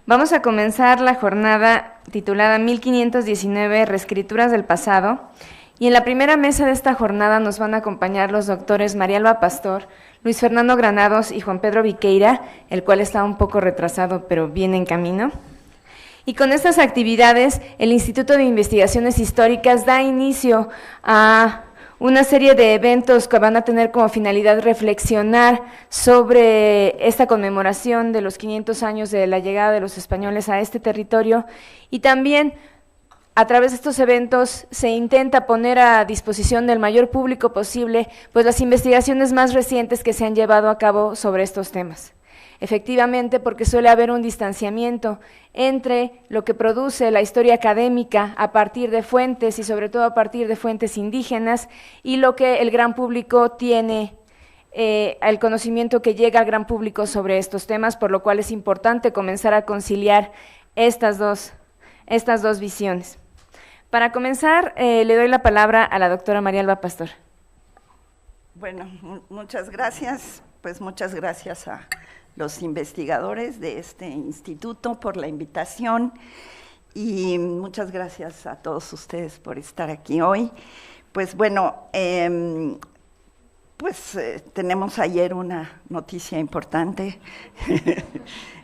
Vamos a comenzar la jornada titulada 1519 Reescrituras del Pasado, y en la primera mesa de esta jornada nos van a acompañar los doctores María Alba Pastor, Luis Fernando Granados y Juan Pedro Viqueira, el cual está un poco retrasado pero viene en camino. Y con estas actividades, el Instituto de Investigaciones Históricas da inicio a una serie de eventos que van a tener como finalidad reflexionar sobre esta conmemoración de los 500 años de la llegada de los españoles a este territorio, y también a través de estos eventos se intenta poner a disposición del mayor público posible pues las investigaciones más recientes que se han llevado a cabo sobre estos temas. Efectivamente, porque suele haber un distanciamiento entre lo que produce la historia académica a partir de fuentes y sobre todo a partir de fuentes indígenas y lo que el gran público tiene, el conocimiento que llega al gran público sobre estos temas, por lo cual es importante comenzar a conciliar estas dos visiones. Para comenzar, le doy la palabra a la doctora María Alba Pastor. Bueno, muchas gracias, pues muchas gracias a los investigadores de este instituto por la invitación y muchas gracias a todos ustedes por estar aquí hoy. Pues bueno, tenemos ayer una noticia importante.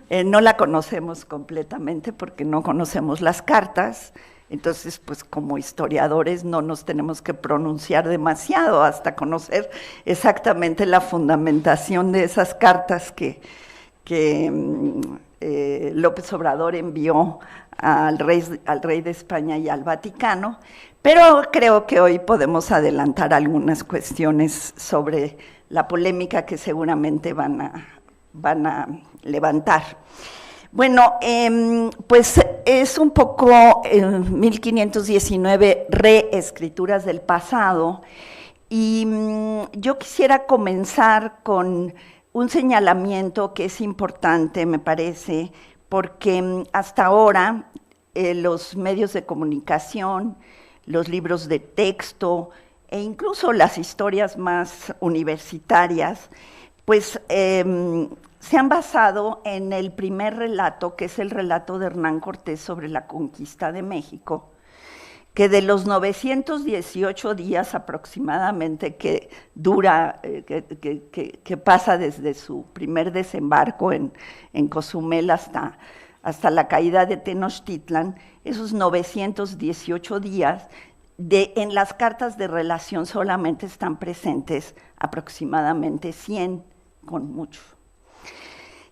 No la conocemos completamente porque no conocemos las cartas. Entonces, pues como historiadores no nos tenemos que pronunciar demasiado hasta conocer exactamente la fundamentación de esas cartas que López Obrador envió al rey de España y al Vaticano, pero creo que hoy podemos adelantar algunas cuestiones sobre la polémica que seguramente van a levantar. Bueno, pues es un poco 1519 reescrituras del pasado, y yo quisiera comenzar con un señalamiento que es importante, me parece, porque hasta ahora los medios de comunicación, los libros de texto e incluso las historias más universitarias, pues se han basado en el primer relato, que es el relato de Hernán Cortés sobre la conquista de México, que de los 918 días aproximadamente que dura, que pasa desde su primer desembarco en Cozumel hasta la caída de Tenochtitlan, esos 918 días, en las cartas de relación solamente están presentes aproximadamente 100, con mucho.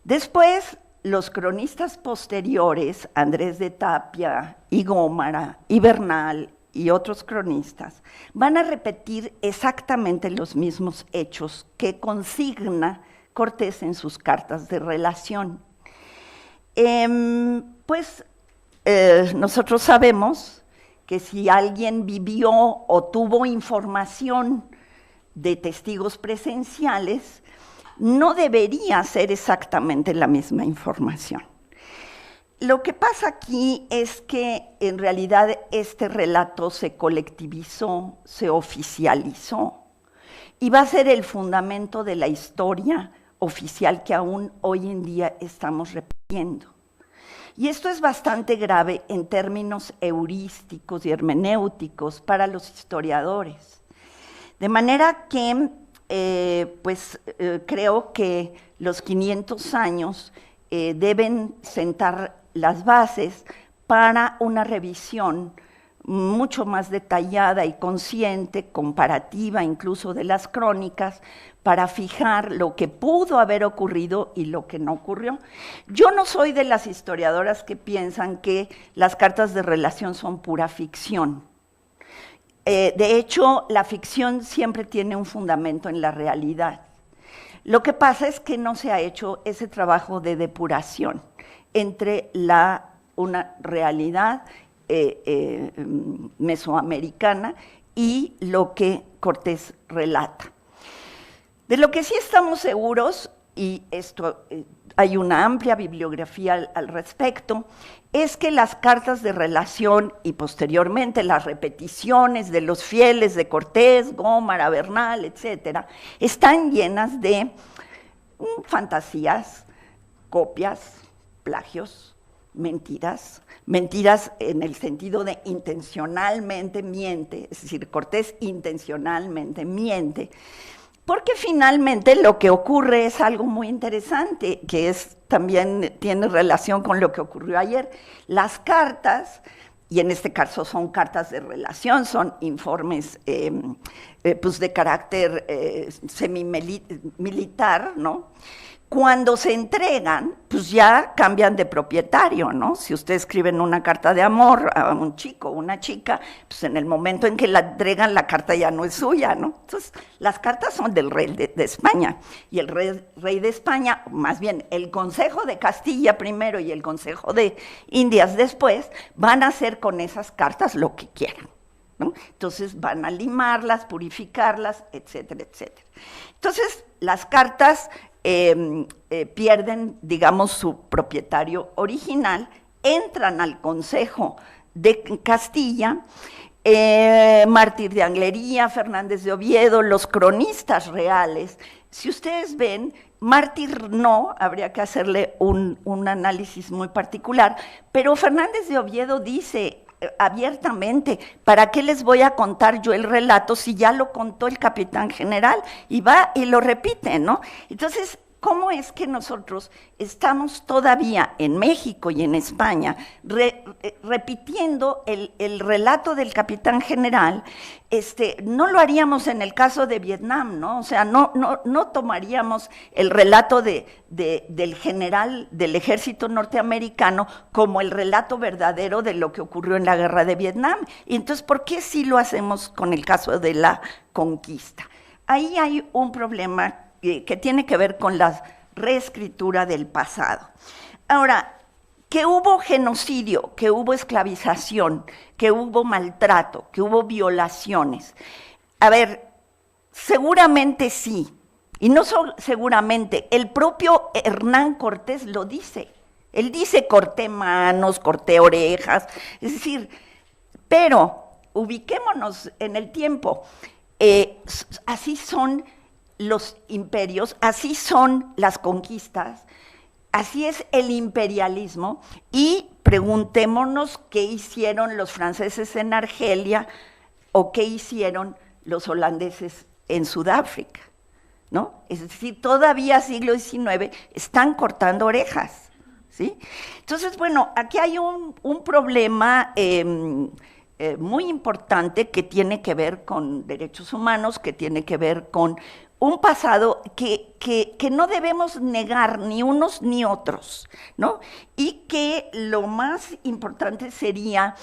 Después, los cronistas posteriores, Andrés de Tapia y Gómara y Bernal y otros cronistas, van a repetir exactamente los mismos hechos que consigna Cortés en sus cartas de relación. Nosotros sabemos que si alguien vivió o tuvo información de testigos presenciales, no debería ser exactamente la misma información. Lo que pasa aquí es que en realidad este relato se colectivizó, se oficializó, y va a ser el fundamento de la historia oficial que aún hoy en día estamos repitiendo. Y esto es bastante grave en términos heurísticos y hermenéuticos para los historiadores. De manera que creo que los 500 años deben sentar las bases para una revisión mucho más detallada y consciente, comparativa incluso de las crónicas, para fijar lo que pudo haber ocurrido y lo que no ocurrió. Yo no soy de las historiadoras que piensan que las cartas de relación son pura ficción. De hecho, la ficción siempre tiene un fundamento en la realidad. Lo que pasa es que no se ha hecho ese trabajo de depuración entre una realidad mesoamericana y lo que Cortés relata. De lo que sí estamos seguros, y esto hay una amplia bibliografía al respecto, es que las cartas de relación y posteriormente las repeticiones de los fieles de Cortés, Gómara, Bernal, etcétera, están llenas de fantasías, copias, plagios, mentiras, mentiras en el sentido de intencionalmente miente, es decir, Cortés intencionalmente miente, porque finalmente lo que ocurre es algo muy interesante, que también tiene relación con lo que ocurrió ayer. Las cartas, y en este caso son cartas de relación, son informes pues de carácter semimilitar, ¿no? Cuando se entregan, pues ya cambian de propietario, ¿no? Si usted escribe una carta de amor a un chico o una chica, pues en el momento en que la entregan, la carta ya no es suya, ¿no? Entonces, las cartas son del rey de España, y el rey de España, más bien el Consejo de Castilla primero y el Consejo de Indias después, van a hacer con esas cartas lo que quieran, ¿no? Entonces van a limarlas, purificarlas, etcétera, etcétera. Entonces, las cartas pierden, digamos, su propietario original, entran al Consejo de Castilla, Mártir de Anglería, Fernández de Oviedo, los cronistas reales. Si ustedes ven, Mártir no, habría que hacerle un análisis muy particular, pero Fernández de Oviedo dice abiertamente, ¿para qué les voy a contar yo el relato si ya lo contó el capitán general? Y va y lo repite, ¿no? Entonces, ¿cómo es que nosotros estamos todavía en México y en España repitiendo el relato del capitán general? No lo haríamos en el caso de Vietnam, ¿no? O sea, no tomaríamos el relato del general del ejército norteamericano como el relato verdadero de lo que ocurrió en la guerra de Vietnam. Y entonces, ¿por qué sí lo hacemos con el caso de la conquista? Ahí hay un problema que tiene que ver con la reescritura del pasado. Ahora, que hubo genocidio, que hubo esclavización, que hubo maltrato, que hubo violaciones. A ver, seguramente sí, y no seguramente, el propio Hernán Cortés lo dice. Él dice, corté manos, corté orejas, es decir, pero ubiquémonos en el tiempo. Así son los imperios, así son las conquistas, así es el imperialismo, y preguntémonos qué hicieron los franceses en Argelia o qué hicieron los holandeses en Sudáfrica, ¿no? Es decir, todavía siglo XIX están cortando orejas, ¿sí? Entonces, bueno, aquí hay un problema muy importante que tiene que ver con derechos humanos, que tiene que ver con un pasado que no debemos negar ni unos ni otros, ¿no? Y que lo más importante sería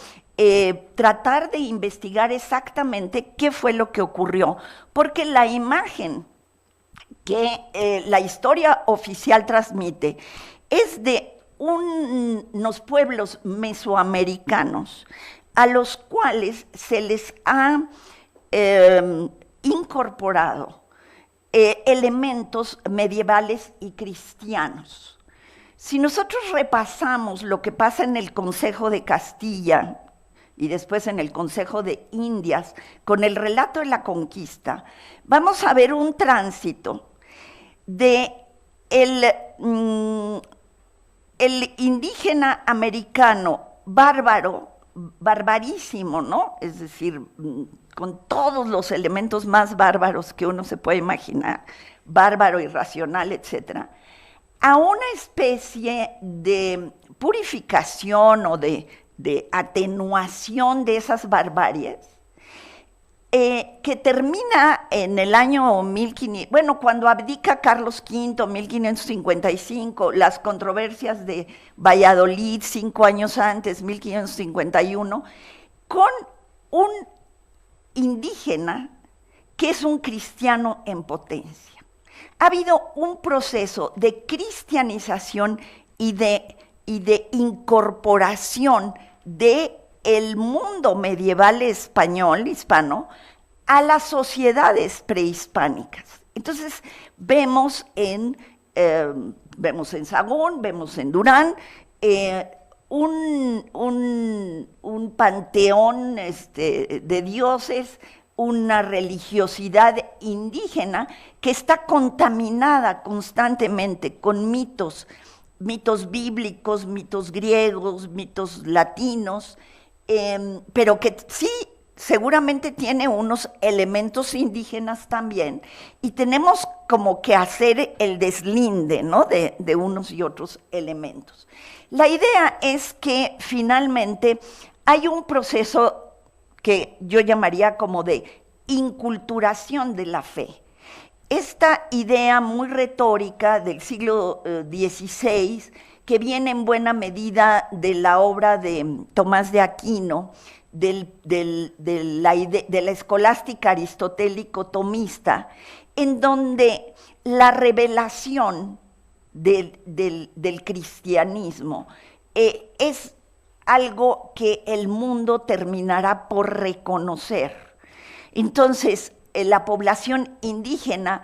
tratar de investigar exactamente qué fue lo que ocurrió, porque la imagen que la historia oficial transmite es de unos pueblos mesoamericanos a los cuales se les ha incorporado elementos medievales y cristianos. Si nosotros repasamos lo que pasa en el Consejo de Castilla y después en el Consejo de Indias, con el relato de la conquista, vamos a ver un tránsito de el indígena americano bárbaro, barbarísimo, ¿no? Es decir, con todos los elementos más bárbaros que uno se puede imaginar, bárbaro, irracional, etcétera, a una especie de purificación o de atenuación de esas barbaries, que termina en el año 1500, bueno, cuando abdica Carlos V, 1555, las controversias de Valladolid 5 años antes, 1551, con un indígena que es un cristiano en potencia. Ha habido un proceso de cristianización y de incorporación del mundo medieval español, hispano, a las sociedades prehispánicas. Entonces, vemos en Sahagún, vemos en Durán, un panteón de dioses, una religiosidad indígena que está contaminada constantemente con mitos mitos bíblicos, mitos griegos, mitos latinos, pero que sí seguramente tiene unos elementos indígenas también, y tenemos como que hacer el deslinde, ¿no?, de unos y otros elementos. La idea es que finalmente hay un proceso que yo llamaría como de inculturación de la fe. Esta idea muy retórica del siglo XVI, que viene en buena medida de la obra de Tomás de Aquino, de la escolástica aristotélico-tomista, en donde la revelación del cristianismo es algo que el mundo terminará por reconocer. Entonces, la población indígena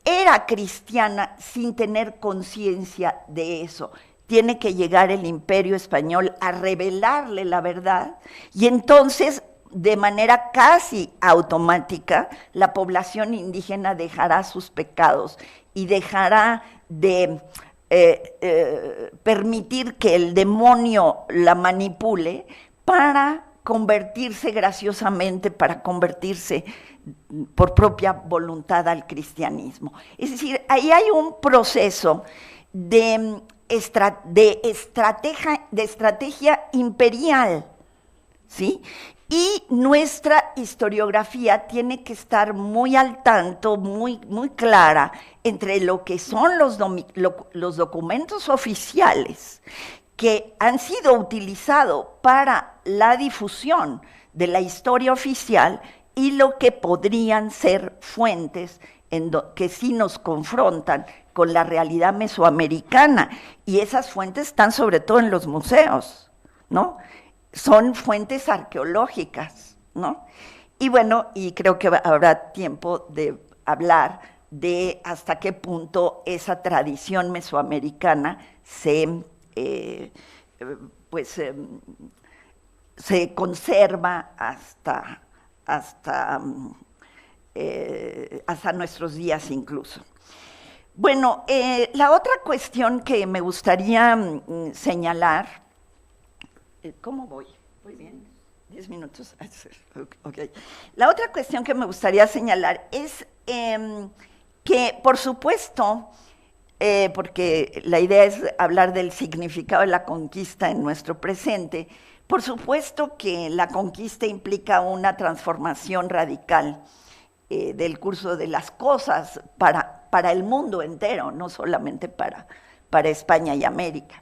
era cristiana sin tener conciencia de eso. Tiene que llegar el Imperio Español a revelarle la verdad, y entonces, de manera casi automática, la población indígena dejará sus pecados y dejará de permitir que el demonio la manipule para convertirse graciosamente, para convertirse por propia voluntad al cristianismo. Es decir, ahí hay un proceso de estrategia imperial, ¿sí? Y nuestra historiografía tiene que estar muy al tanto, muy clara, entre lo que son los documentos oficiales que han sido utilizados para la difusión de la historia oficial y lo que podrían ser fuentes que sí nos confrontan con la realidad mesoamericana, y esas fuentes están sobre todo en los museos, ¿no? Son fuentes arqueológicas, ¿no? Y bueno, y creo que habrá tiempo de hablar de hasta qué punto esa tradición mesoamericana se conserva hasta nuestros días incluso. Bueno, la otra cuestión que me gustaría señalar, ¿cómo voy? Muy bien, 10 minutos. Okay. La otra cuestión que me gustaría señalar es que, por supuesto, porque la idea es hablar del significado de la conquista en nuestro presente, por supuesto que la conquista implica una transformación radical del curso de las cosas para el mundo entero, no solamente para España y América.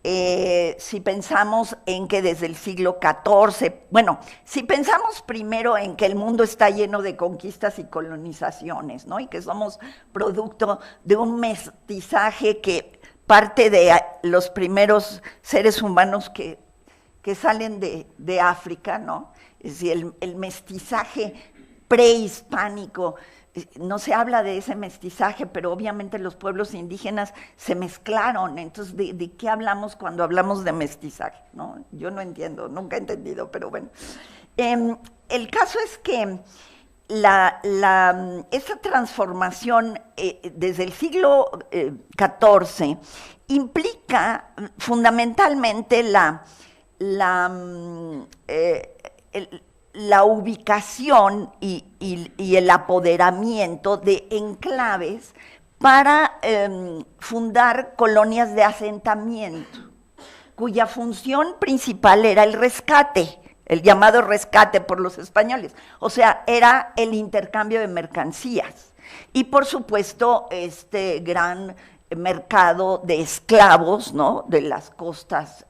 Si pensamos en que desde el siglo XIV, bueno, si pensamos primero en que el mundo está lleno de conquistas y colonizaciones, ¿no?, y que somos producto de un mestizaje que parte de los primeros seres humanos que salen de África, ¿no? Es decir, el mestizaje prehispánico. No se habla de ese mestizaje, pero obviamente los pueblos indígenas se mezclaron. Entonces, ¿de qué hablamos cuando hablamos de mestizaje? ¿No? Yo no entiendo, nunca he entendido, pero bueno. El caso es que esta transformación desde el siglo XIV implica fundamentalmente la ubicación y el apoderamiento de enclaves para fundar colonias de asentamiento, cuya función principal era el rescate, el llamado rescate por los españoles, o sea, era el intercambio de mercancías. Y por supuesto, este gran mercado de esclavos, ¿no?, de las costas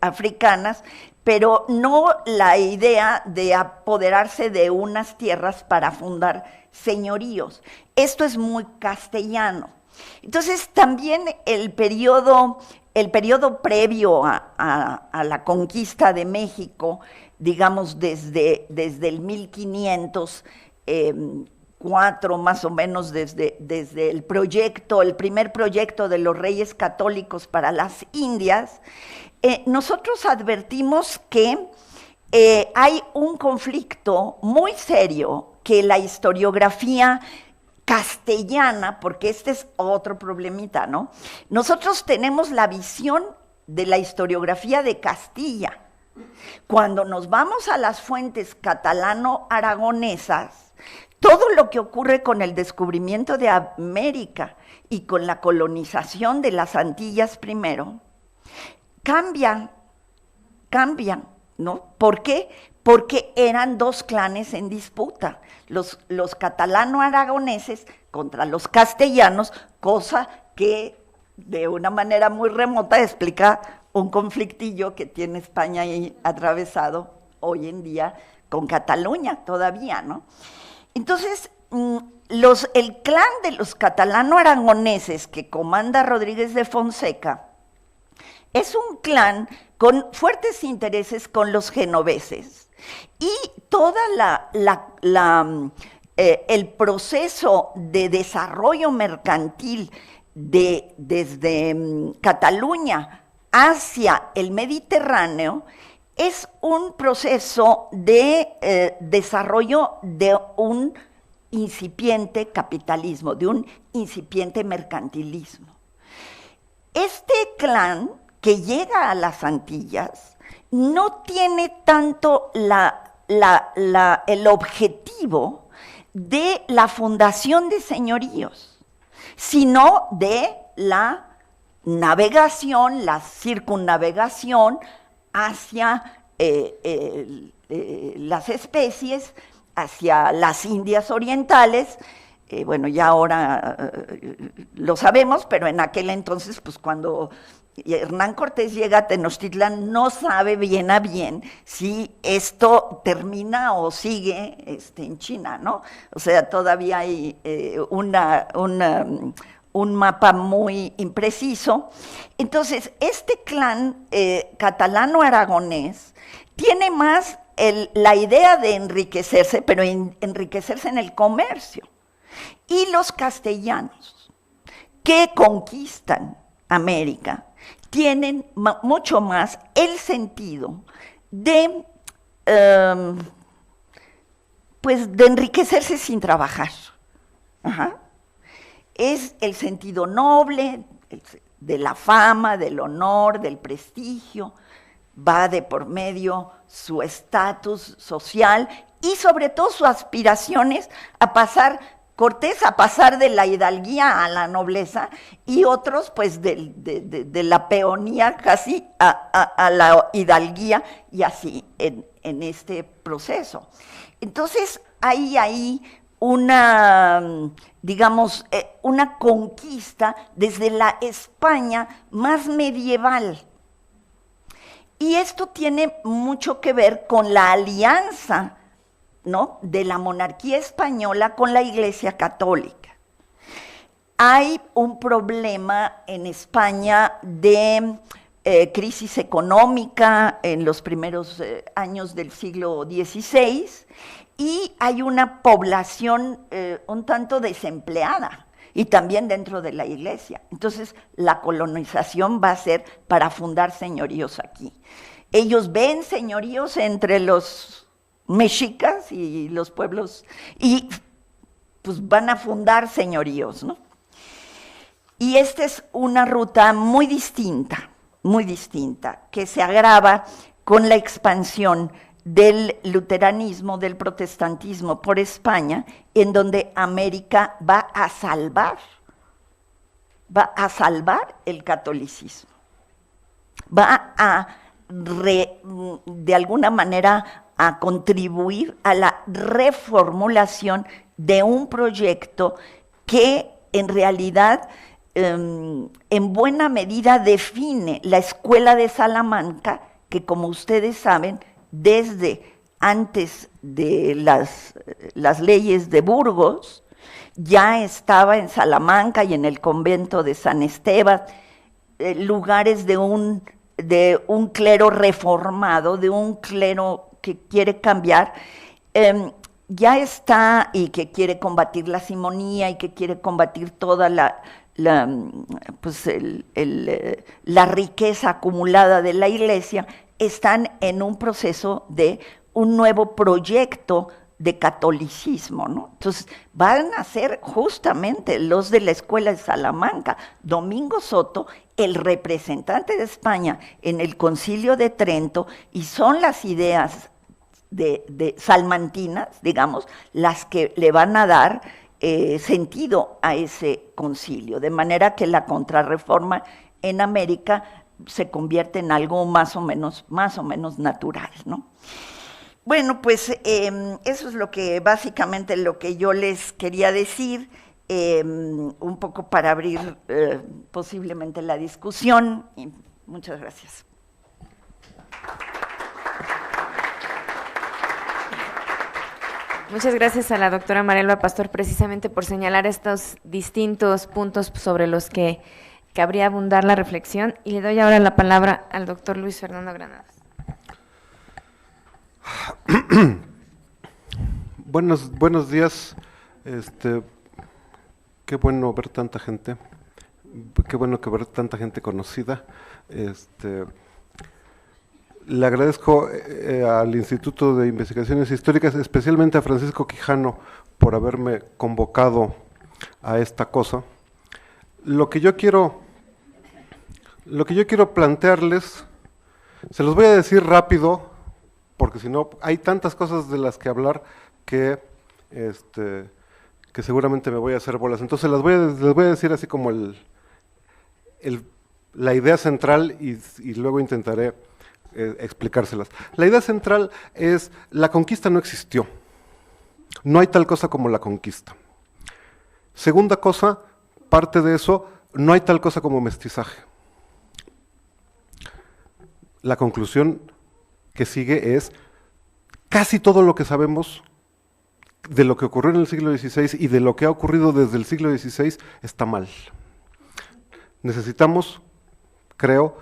africanas, pero no la idea de apoderarse de unas tierras para fundar señoríos. Esto es muy castellano. Entonces, también el periodo previo a la conquista de México, digamos desde el 1504 más o menos, desde el primer proyecto de los Reyes Católicos para las Indias, nosotros advertimos que hay un conflicto muy serio que la historiografía castellana, porque este es otro problemita, ¿no? Nosotros tenemos la visión de la historiografía de Castilla. Cuando nos vamos a las fuentes catalano-aragonesas, todo lo que ocurre con el descubrimiento de América y con la colonización de las Antillas primero, cambian, ¿no? ¿Por qué? Porque eran dos clanes en disputa, los catalano-aragoneses contra los castellanos, cosa que de una manera muy remota explica un conflictillo que tiene España ahí atravesado hoy en día con Cataluña todavía, ¿no? Entonces, el clan de los catalano-aragoneses que comanda Rodríguez de Fonseca es un clan con fuertes intereses con los genoveses y toda el proceso de desarrollo mercantil desde Cataluña hacia el Mediterráneo es un proceso de desarrollo de un incipiente capitalismo, de un incipiente mercantilismo. Este clan que llega a las Antillas no tiene tanto el objetivo de la fundación de señoríos, sino de la navegación, la circunnavegación hacia las especies, hacia las Indias Orientales. Bueno, ya ahora lo sabemos, pero en aquel entonces, pues cuando Hernán Cortés llega a Tenochtitlan, no sabe bien a bien si esto termina o sigue en China, ¿no? O sea, todavía hay un mapa muy impreciso. Entonces, este clan catalano-aragonés tiene más la idea de enriquecerse, pero enriquecerse en el comercio. Y los castellanos, que conquistan América, tienen mucho más el sentido de, pues, de enriquecerse sin trabajar. Ajá. Es el sentido noble de la fama, del honor, del prestigio, va de por medio su estatus social y sobre todo sus aspiraciones a pasar, Cortés a pasar de la hidalguía a la nobleza y otros pues de la peonía casi a la hidalguía y así en este proceso. Entonces hay una, digamos, una conquista desde la España más medieval. Y esto tiene mucho que ver con la alianza, ¿no?, de la monarquía española con la Iglesia Católica. Hay un problema en España de crisis económica en los primeros años del siglo XVI y hay una población un tanto desempleada y también dentro de la Iglesia. Entonces, la colonización va a ser para fundar señoríos aquí. Ellos ven señoríos entre los mexicas y los pueblos, y pues van a fundar señoríos, ¿no? Y esta es una ruta muy distinta, que se agrava con la expansión del luteranismo, del protestantismo por España, en donde América va a salvar el catolicismo, va a de alguna manera a contribuir a la reformulación de un proyecto que en realidad en buena medida define la Escuela de Salamanca, que como ustedes saben, desde antes de las leyes de Burgos, ya estaba en Salamanca y en el convento de San Esteban, lugares de un clero reformado, de un clero que quiere cambiar, ya está y que quiere combatir la simonía y que quiere combatir toda la riqueza acumulada de la Iglesia, están en un proceso de un nuevo proyecto de catolicismo, ¿no? Entonces, van a ser justamente los de la Escuela de Salamanca, Domingo Soto, el representante de España en el Concilio de Trento, y son las ideas de salmantinas, digamos, las que le van a dar sentido a ese concilio, de manera que la Contrarreforma en América se convierte en algo más o menos natural, ¿no? Bueno, pues eso es lo que básicamente lo que yo les quería decir, un poco para abrir posiblemente la discusión. Y muchas gracias. Muchas gracias a la doctora Marielba Pastor precisamente por señalar estos distintos puntos sobre los que cabría abundar la reflexión, y le doy ahora la palabra al doctor Luis Fernando Granados. Buenos días. Qué bueno ver tanta gente. Qué bueno que ver tanta gente conocida. Le agradezco al Instituto de Investigaciones Históricas, especialmente a Francisco Quijano, por haberme convocado a esta cosa. Lo que yo quiero plantearles, se los voy a decir rápido, porque si no, hay tantas cosas de las que hablar que seguramente me voy a hacer bolas. Entonces les voy a decir así como la idea central y luego intentaré explicárselas. La idea central es: la conquista no existió. No hay tal cosa como la conquista. Segunda cosa, parte de eso, no hay tal cosa como mestizaje. La conclusión que sigue es: casi todo lo que sabemos de lo que ocurrió en el siglo XVI y de lo que ha ocurrido desde el siglo XVI está mal. Necesitamos, creo,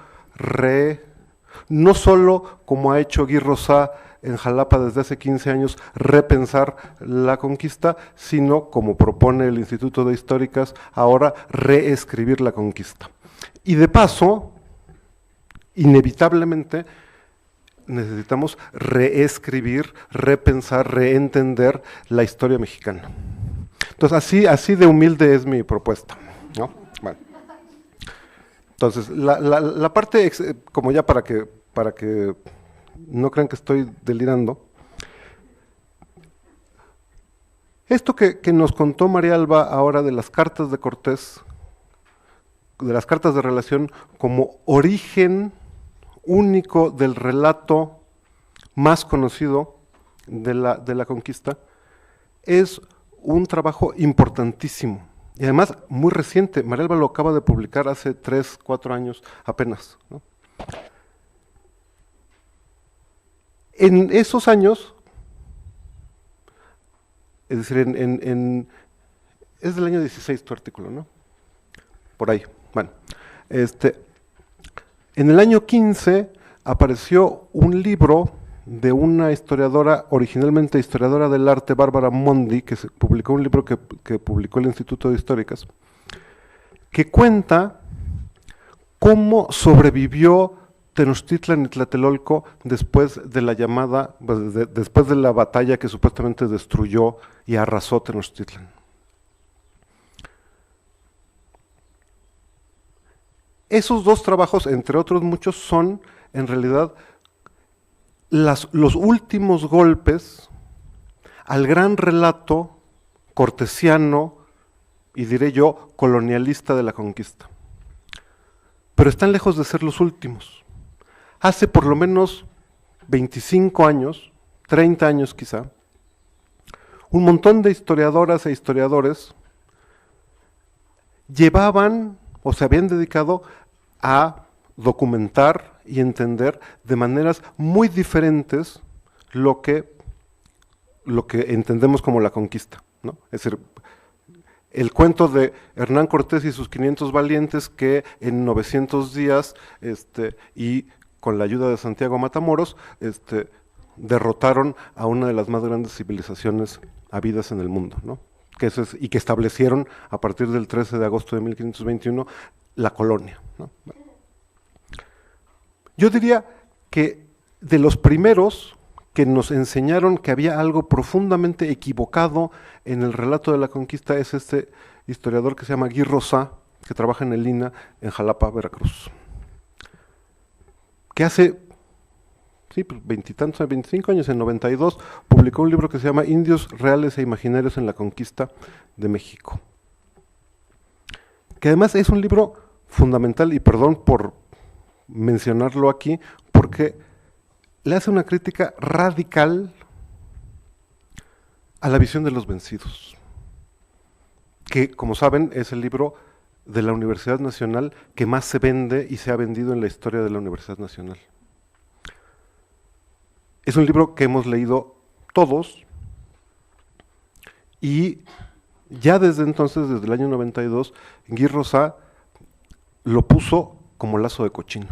no solo, como ha hecho Guy Rosat en Jalapa desde hace 15 años, repensar la conquista, sino, como propone el Instituto de Históricas, ahora reescribir la conquista. Y de paso, inevitablemente, necesitamos reescribir, repensar, reentender la historia mexicana. Entonces, así de humilde es mi propuesta, ¿no? Bueno. Entonces, la parte, como ya para que no crean que estoy delirando, esto que nos contó Marialba ahora de las cartas de Cortés, de las cartas de relación como origen único del relato más conocido de la conquista, es un trabajo importantísimo. Y además muy reciente. Marielba lo acaba de publicar hace 3, 4 años apenas, ¿no? En esos años, es decir, es del año 16 tu artículo, ¿no? Por ahí. Bueno, en el año 15 apareció un libro de una historiadora, originalmente historiadora del arte, Bárbara Mondi, que publicó un libro que publicó el Instituto de Históricas, que cuenta cómo sobrevivió Tenochtitlan y Tlatelolco después de la llamada, después de la batalla que supuestamente destruyó y arrasó Tenochtitlan. Esos dos trabajos, entre otros muchos, son en realidad los últimos golpes al gran relato cortesiano y, diré yo, colonialista de la conquista. Pero están lejos de ser los últimos. Hace por lo menos 25 años, 30 años quizá, un montón de historiadoras e historiadores llevaban o se habían dedicado a documentar y entender de maneras muy diferentes lo que entendemos como la conquista, ¿no? Es decir, el cuento de Hernán Cortés y sus 500 valientes que en 900 días y con la ayuda de Santiago Matamoros derrotaron a una de las más grandes civilizaciones habidas en el mundo, ¿no? Y que establecieron a partir del 13 de agosto de 1521 la colonia, ¿no? Yo diría que de los primeros que nos enseñaron que había algo profundamente equivocado en el relato de la conquista es este historiador que se llama Guy Rosat, que trabaja en el INA en Jalapa, Veracruz, que hace veintitantos, 25 años, en 92, publicó un libro que se llama Indios reales e imaginarios en la conquista de México, que además es un libro fundamental, y perdón por mencionarlo aquí, porque le hace una crítica radical a la visión de los vencidos, que, como saben, es el libro de la Universidad Nacional que más se vende y se ha vendido en la historia de la Universidad Nacional. Es un libro que hemos leído todos, y ya desde entonces, desde el año 92, Guy Rosat lo puso como lazo de cochino.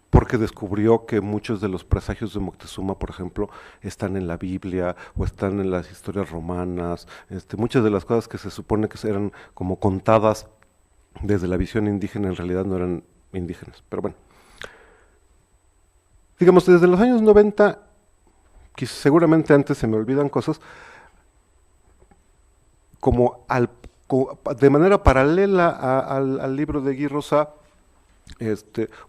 Porque descubrió que muchos de los presagios de Moctezuma, por ejemplo, están en la Biblia o están en las historias romanas. Muchas de las cosas que se supone que eran como contadas desde la visión indígena, en realidad no eran indígenas. Pero bueno, digamos, desde los años 90, que seguramente antes se me olvidan cosas, de manera paralela al libro de Guy Rosat,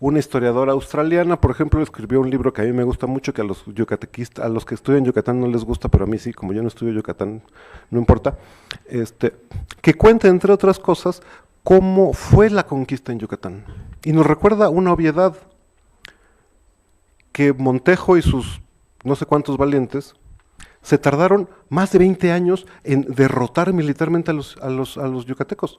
una historiadora australiana, por ejemplo, escribió un libro que a mí me gusta mucho, que a los yucatequistas, a los que estudian Yucatán no les gusta, pero a mí sí, como yo no estudio Yucatán, no importa, que cuenta, entre otras cosas, cómo fue la conquista en Yucatán. Y nos recuerda una obviedad, que Montejo y sus no sé cuántos valientes se tardaron más de 20 años en derrotar militarmente a los yucatecos.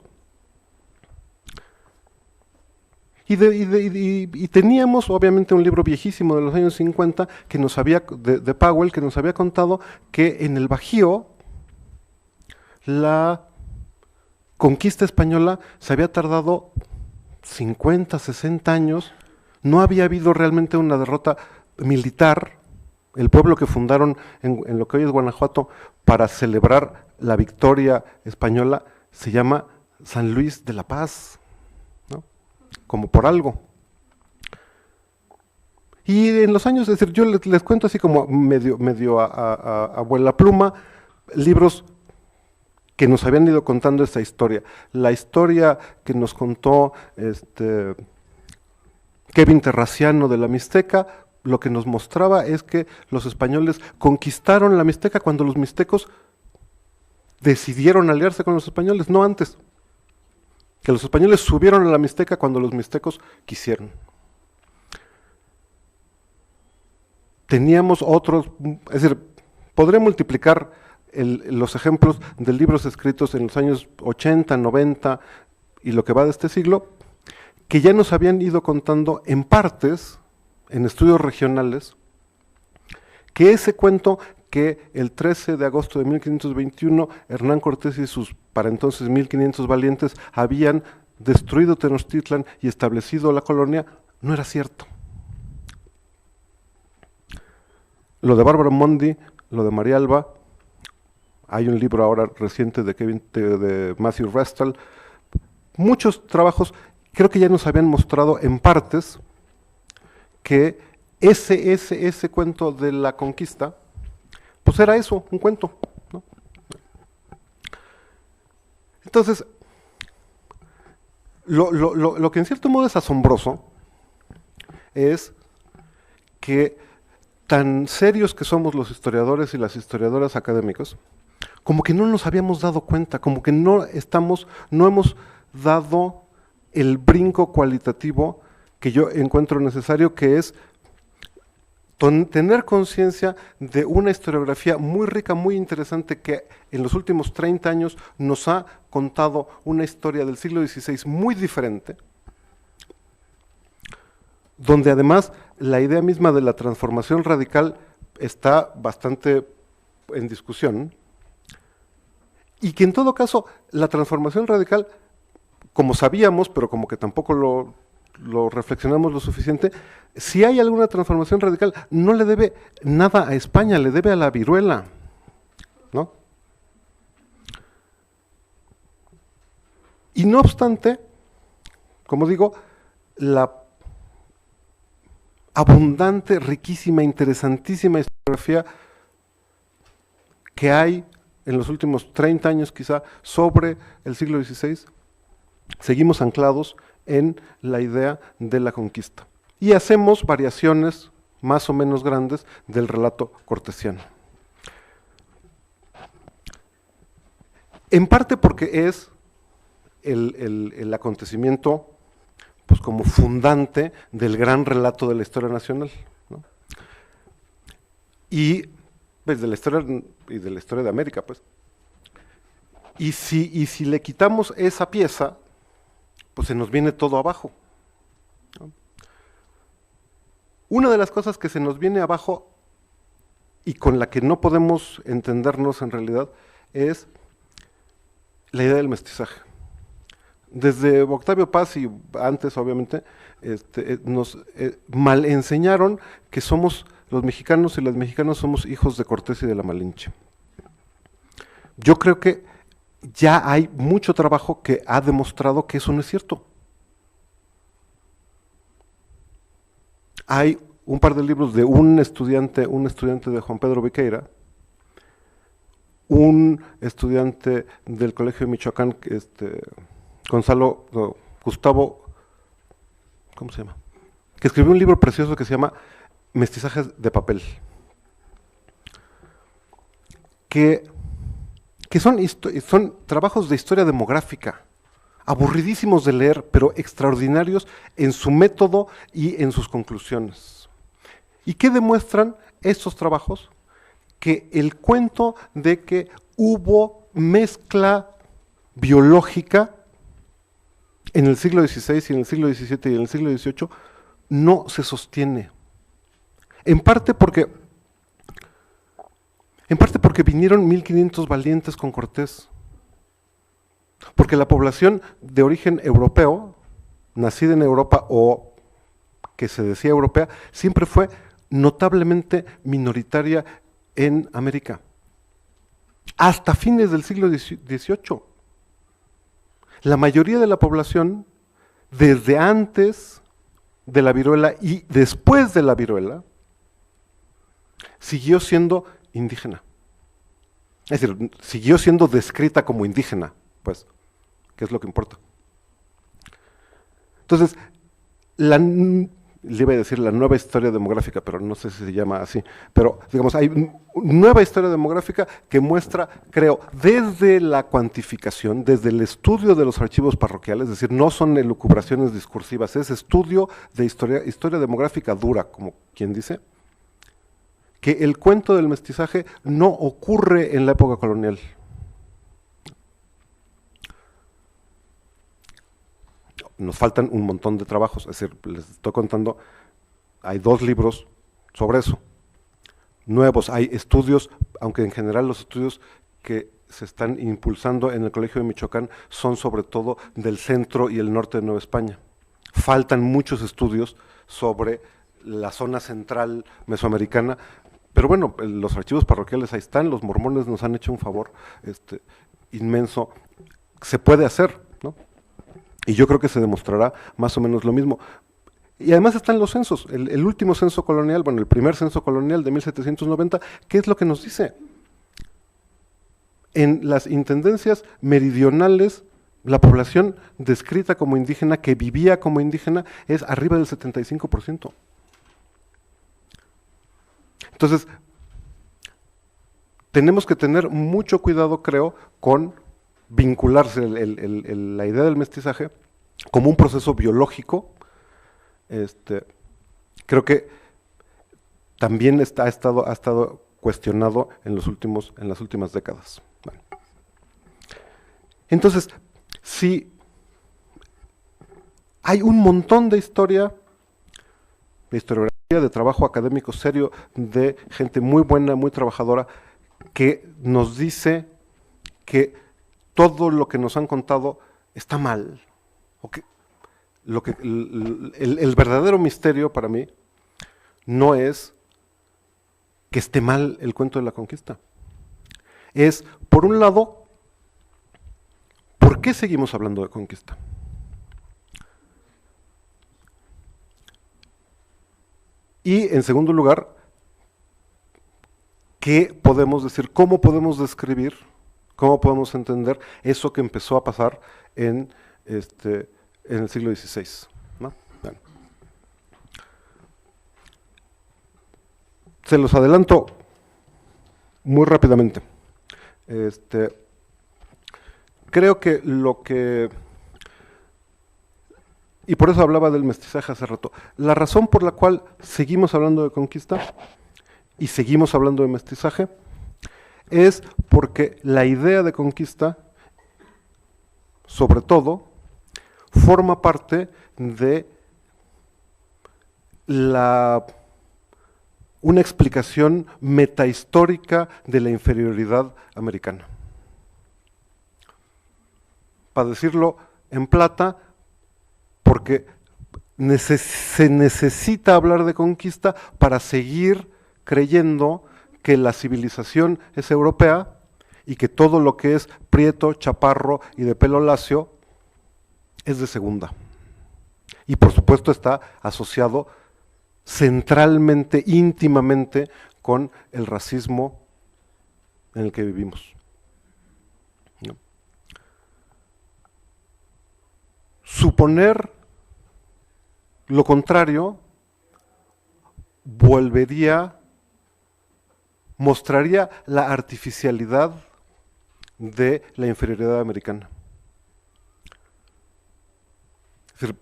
Y teníamos, obviamente, un libro viejísimo de los años 50 que nos de Powell, que nos había contado que en el Bajío la conquista española se había tardado 50, 60 años, no había habido realmente una derrota militar. El pueblo que fundaron en lo que hoy es Guanajuato para celebrar la victoria española se llama San Luis de la Paz, ¿no? Como por algo. Y en los años, es decir, yo les cuento así como medio a vuela pluma, libros que nos habían ido contando esta historia. La historia que nos contó Kevin Terraciano de la Mixteca, lo que nos mostraba es que los españoles conquistaron la Mixteca cuando los mixtecos decidieron aliarse con los españoles, no antes. Que los españoles subieron a la Mixteca cuando los mixtecos quisieron. Teníamos otros, es decir, podré multiplicar los ejemplos de libros escritos en los años 80, 90 y lo que va de este siglo, que ya nos habían ido contando en partes, en estudios regionales, que ese cuento que el 13 de agosto de 1521 Hernán Cortés y sus para entonces 1500 valientes habían destruido Tenochtitlan y establecido la colonia, no era cierto. Lo de Bárbara Mondi, lo de María Alba, hay un libro ahora reciente de Matthew Restall, muchos trabajos creo que ya nos habían mostrado en partes que ese cuento de la conquista, pues era eso, un cuento, ¿no? Entonces, lo que en cierto modo es asombroso es que tan serios que somos los historiadores y las historiadoras académicos, como que no nos habíamos dado cuenta, como que no hemos dado el brinco cualitativo que yo encuentro necesario, que es tener conciencia de una historiografía muy rica, muy interesante, que en los últimos 30 años nos ha contado una historia del siglo XVI muy diferente, donde además la idea misma de la transformación radical está bastante en discusión, y que en todo caso la transformación radical, como sabíamos, pero como que tampoco lo reflexionamos lo suficiente, si hay alguna transformación radical, no le debe nada a España, le debe a la viruela, ¿no? Y no obstante, como digo, la abundante, riquísima, interesantísima historiografía que hay en los últimos 30 años quizá sobre el siglo XVI, seguimos anclados en la idea de la conquista. Y hacemos variaciones más o menos grandes del relato cortesiano. En parte porque es el acontecimiento pues como fundante del gran relato de la historia nacional, ¿no? Y pues, de la historia de América, pues. Y si le quitamos esa pieza, pues se nos viene todo abajo, ¿no? Una de las cosas que se nos viene abajo y con la que no podemos entendernos en realidad es la idea del mestizaje. Desde Octavio Paz y antes, obviamente, nos mal enseñaron que somos los mexicanos y las mexicanas somos hijos de Cortés y de la Malinche. Yo creo que ya hay mucho trabajo que ha demostrado que eso no es cierto. Hay un par de libros de un estudiante de Juan Pedro Viqueira, un estudiante del Colegio de Michoacán, Gustavo, ¿cómo se llama? Que escribió un libro precioso que se llama Mestizajes de papel, que son trabajos de historia demográfica, aburridísimos de leer, pero extraordinarios en su método y en sus conclusiones. ¿Y qué demuestran estos trabajos? Que el cuento de que hubo mezcla biológica en el siglo XVI y en el siglo XVII y en el siglo XVIII no se sostiene. En parte porque vinieron 1500 valientes con Cortés. Porque la población de origen europeo, nacida en Europa o que se decía europea, siempre fue notablemente minoritaria en América. Hasta fines del siglo XVIII. La mayoría de la población, desde antes de la viruela y después de la viruela, siguió siendo indígena. Es decir, siguió siendo descrita como indígena, pues, que es lo que importa. Entonces, le iba a decir la nueva historia demográfica, pero no sé si se llama así, pero digamos, hay nueva historia demográfica que muestra, creo, desde la cuantificación, desde el estudio de los archivos parroquiales, es decir, no son elucubraciones discursivas, es estudio de historia demográfica dura, como quien dice, que el cuento del mestizaje no ocurre en la época colonial. Nos faltan un montón de trabajos, es decir, les estoy contando, hay 2 libros sobre eso, nuevos, hay estudios, aunque en general los estudios que se están impulsando en el Colegio de Michoacán son sobre todo del centro y el norte de Nueva España. Faltan muchos estudios sobre la zona central mesoamericana, pero bueno, los archivos parroquiales ahí están, los mormones nos han hecho un favor inmenso, se puede hacer, ¿no? Y yo creo que se demostrará más o menos lo mismo. Y además están los censos, el último censo colonial, bueno, el primer censo colonial de 1790, ¿qué es lo que nos dice? En las intendencias meridionales, la población descrita como indígena, que vivía como indígena, es arriba del 75%. Entonces, tenemos que tener mucho cuidado, creo, con vincularse la idea del mestizaje como un proceso biológico. Creo que también ha estado cuestionado en las últimas décadas. Bueno. Entonces, sí, hay un montón de historia, de historiografía, de trabajo académico serio, de gente muy buena, muy trabajadora, que nos dice que todo lo que nos han contado está mal. O que el verdadero misterio para mí no es que esté mal el cuento de la conquista. Es, por un lado, ¿por qué seguimos hablando de conquista? Y en segundo lugar, ¿qué podemos decir? ¿Cómo podemos describir? ¿Cómo podemos entender eso que empezó a pasar en el siglo XVI? ¿No? Bueno. Se los adelanto muy rápidamente. Creo que y por eso hablaba del mestizaje hace rato, la razón por la cual seguimos hablando de conquista y seguimos hablando de mestizaje es porque la idea de conquista, sobre todo, forma parte de una explicación metahistórica de la inferioridad americana. Para decirlo en plata, porque se necesita hablar de conquista para seguir creyendo que la civilización es europea y que todo lo que es prieto, chaparro y de pelo lacio es de segunda. Y por supuesto está asociado centralmente, íntimamente, con el racismo en el que vivimos. ¿No? Suponer lo contrario mostraría la artificialidad de la inferioridad americana. Es decir,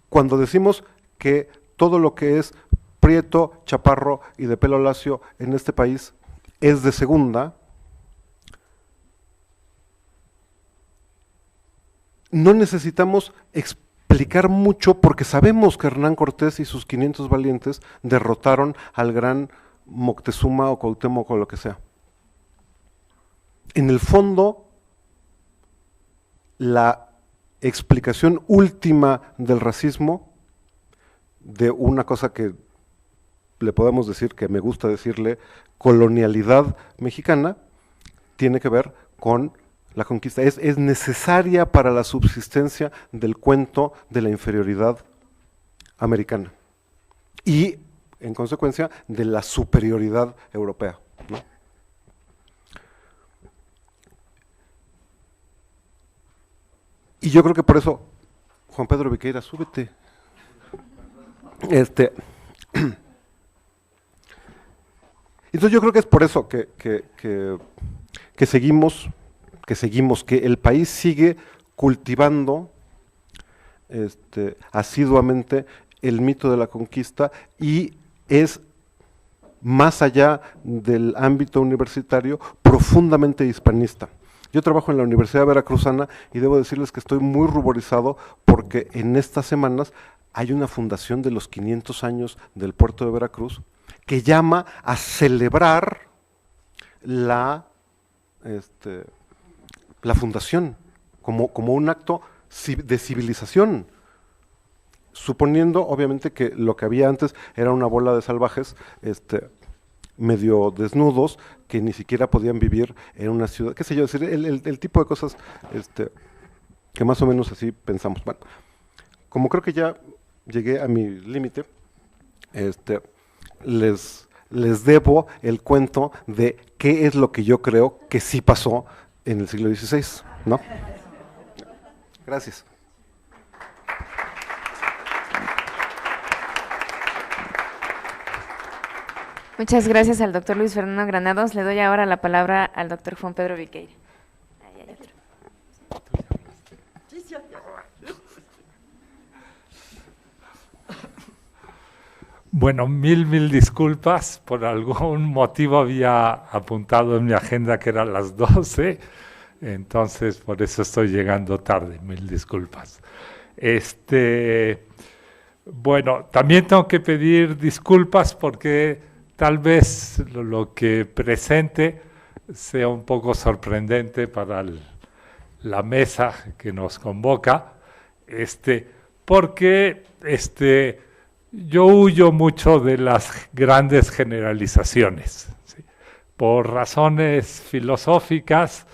cuando decimos que todo lo que es prieto, chaparro y de pelo lacio en este país es de segunda, no necesitamos explicar mucho porque sabemos que Hernán Cortés y sus 500 valientes derrotaron al gran Moctezuma o Cuauhtémoc o lo que sea. En el fondo, la explicación última del racismo, de una cosa que le podemos decir, que me gusta decirle, colonialidad mexicana, tiene que ver con la conquista. Es necesaria para la subsistencia del cuento de la inferioridad americana y, en consecuencia, de la superioridad europea, ¿no? Y yo creo que por eso, Juan Pedro Viqueira, súbete. Entonces yo creo que es por eso que seguimos, que el país sigue cultivando asiduamente el mito de la conquista y es, más allá del ámbito universitario, profundamente hispanista. Yo trabajo en la Universidad Veracruzana y debo decirles que estoy muy ruborizado porque en estas semanas hay una fundación de los 500 años del puerto de Veracruz que llama a celebrar la fundación como un acto de civilización, suponiendo obviamente que lo que había antes era una bola de salvajes medio desnudos que ni siquiera podían vivir en una ciudad, qué sé yo, decir, el tipo de cosas que más o menos así pensamos. Bueno, como creo que ya llegué a mi límite, les debo el cuento de qué es lo que yo creo que sí pasó en el siglo XVI, ¿no? Gracias. Muchas gracias al doctor Luis Fernando Granados. Le doy ahora la palabra al doctor Juan Pedro Viqueira. Ahí hay otro. Bueno, mil disculpas. Por algún motivo había apuntado en mi agenda que eran las 12, entonces por eso estoy llegando tarde. Mil disculpas. Bueno, también tengo que pedir disculpas porque tal vez lo que presente sea un poco sorprendente para la mesa que nos convoca, porque yo huyo mucho de las grandes generalizaciones, ¿sí? Por razones filosóficas,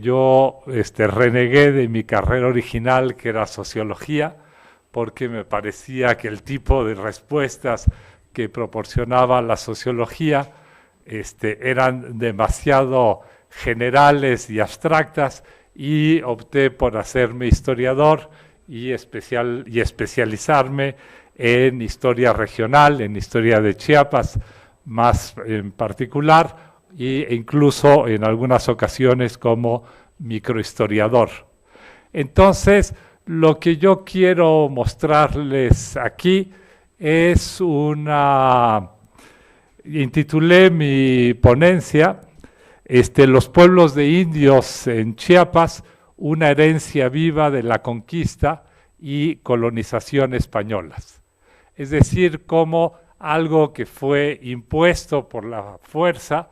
yo renegué de mi carrera original, que era sociología, porque me parecía que el tipo de respuestas que proporcionaba la sociología eran demasiado generales y abstractas, y opté por hacerme historiador y especializarme en historia regional, en historia de Chiapas más en particular, e incluso en algunas ocasiones como microhistoriador. Entonces, lo que yo quiero mostrarles aquí es intitulé mi ponencia, Los pueblos de indios en Chiapas, una herencia viva de la conquista y colonización españolas. Es decir, cómo algo que fue impuesto por la fuerza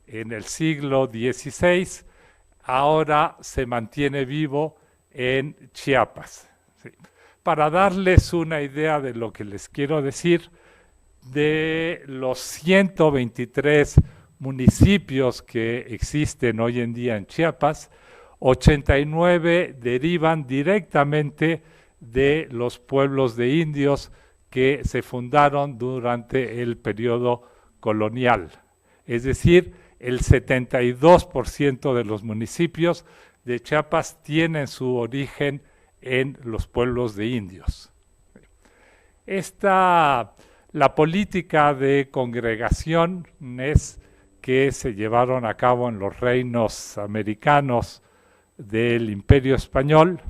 en el siglo XVI, ahora se mantiene vivo en Chiapas. Sí. Para darles una idea de lo que les quiero decir, de los 123 municipios que existen hoy en día en Chiapas, 89 derivan directamente de los pueblos de indios que se fundaron durante el periodo colonial. Es decir, el 72% de los municipios de Chiapas tienen su origen en los pueblos de indios. La política de congregaciones que se llevaron a cabo en los reinos americanos del Imperio Español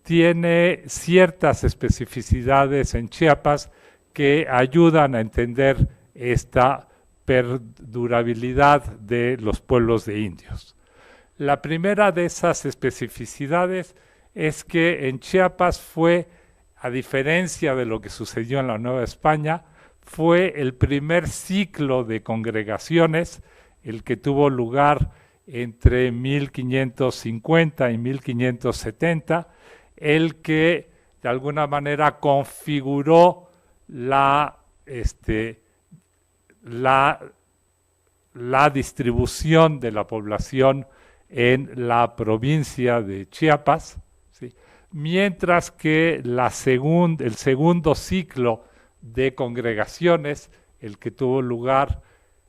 tiene ciertas especificidades en Chiapas que ayudan a entender esta perdurabilidad de los pueblos de indios. La primera de esas especificidades es que en Chiapas fue, a diferencia de lo que sucedió en la Nueva España, fue el primer ciclo de congregaciones, el que tuvo lugar entre 1550 y 1570, el que de alguna manera configuró la distribución de la población en la provincia de Chiapas, ¿sí? Mientras que el segundo ciclo de congregaciones, el que tuvo lugar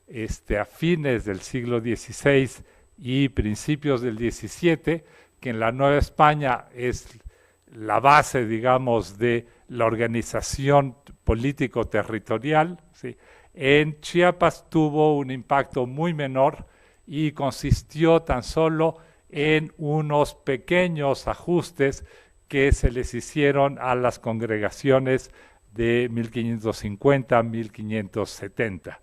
a fines del siglo XVI y principios del XVII, que en la Nueva España es la base, digamos, de la organización político-territorial, ¿sí? En Chiapas tuvo un impacto muy menor y consistió tan solo en unos pequeños ajustes que se les hicieron a las congregaciones de 1550 a 1570.